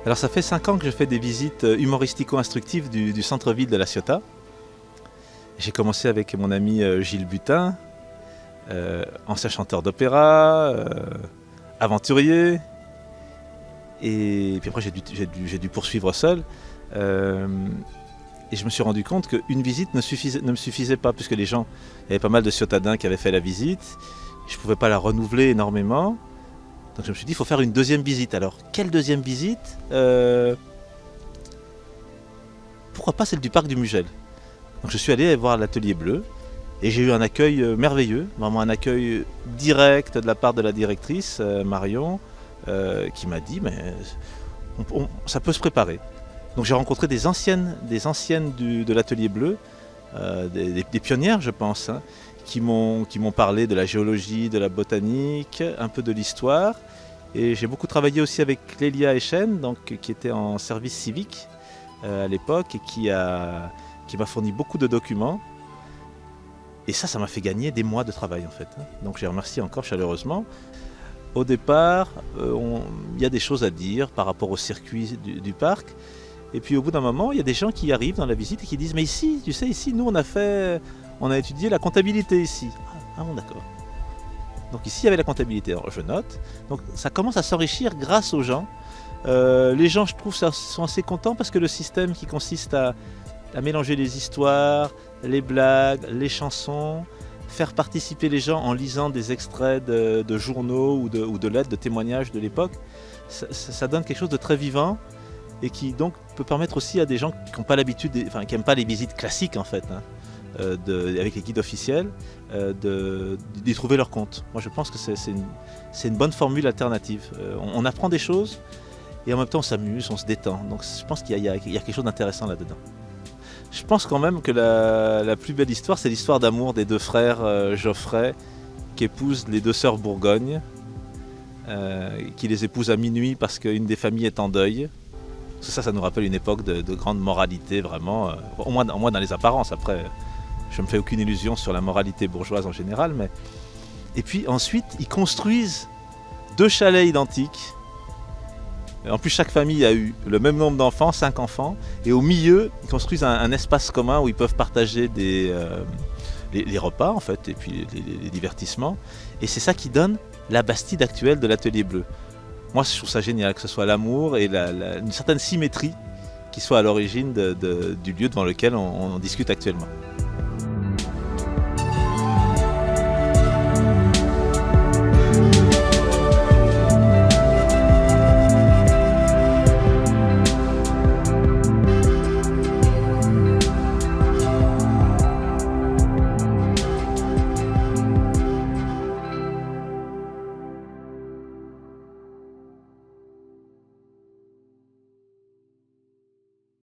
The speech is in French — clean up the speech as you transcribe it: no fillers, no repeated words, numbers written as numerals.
Alors ça fait 5 ans que je fais des visites humoristico-instructives du centre-ville de La Ciotat. J'ai commencé avec mon ami Gilles Butin, ancien chanteur d'opéra, aventurier. Et puis après j'ai dû poursuivre seul. Et je me suis rendu compte qu'une visite ne me suffisait pas, puisque il y avait pas mal de Ciotadins qui avaient fait la visite. Je ne pouvais pas la renouveler énormément. Donc je me suis dit, il faut faire une deuxième visite. Alors, quelle deuxième visite Pourquoi pas celle du parc du Mugel? Donc je suis allé voir l'Atelier Bleu et j'ai eu un accueil merveilleux, vraiment un accueil direct de la part de la directrice Marion, qui m'a dit, mais ça peut se préparer. Donc j'ai rencontré des anciennes de l'Atelier Bleu, des pionnières je pense, hein, qui m'ont parlé de la géologie, de la botanique, un peu de l'histoire. Et j'ai beaucoup travaillé aussi avec Clélia Echen, qui était en service civique à l'époque et qui m'a fourni beaucoup de documents. Et ça m'a fait gagner des mois de travail en fait. Donc je les remercie encore chaleureusement. Au départ, il y a des choses à dire par rapport au circuit du parc. Et puis au bout d'un moment, il y a des gens qui arrivent dans la visite et qui disent « Mais ici, tu sais, ici, nous on a étudié la comptabilité ici. » Ah bon, d'accord. Donc ici, il y avait la comptabilité. Alors je note. Donc ça commence à s'enrichir grâce aux gens. Les gens, je trouve, sont assez contents parce que le système qui consiste à mélanger les histoires, les blagues, les chansons, faire participer les gens en lisant des extraits de journaux ou de lettres, de témoignages de l'époque, ça donne quelque chose de très vivant et qui donc peut permettre aussi à des gens qui n'ont pas l'habitude, qui n'aiment pas les visites classiques en fait, hein, avec les guides officiels, d'y trouver leur compte. Moi je pense que c'est une bonne formule alternative. On apprend des choses et en même temps on s'amuse, on se détend. Donc je pense qu'il y a quelque chose d'intéressant là-dedans. Je pense quand même que la plus belle histoire, c'est l'histoire d'amour des deux frères Geoffrey, qui épousent les deux sœurs Bourgogne, qui les épousent à minuit parce qu'une des familles est en deuil. Ça nous rappelle une époque de grande moralité, vraiment, au moins dans les apparences. Après, je ne me fais aucune illusion sur la moralité bourgeoise en général. Et puis ensuite, ils construisent 2 chalets identiques. En plus, chaque famille a eu le même nombre d'enfants, 5 enfants. Et au milieu, ils construisent un espace commun où ils peuvent partager les repas, en fait, et puis les divertissements. Et c'est ça qui donne la Bastide actuelle de l'Atelier Bleu. Moi, je trouve ça génial, que ce soit l'amour et une certaine symétrie qui soit à l'origine du lieu devant lequel on discute actuellement.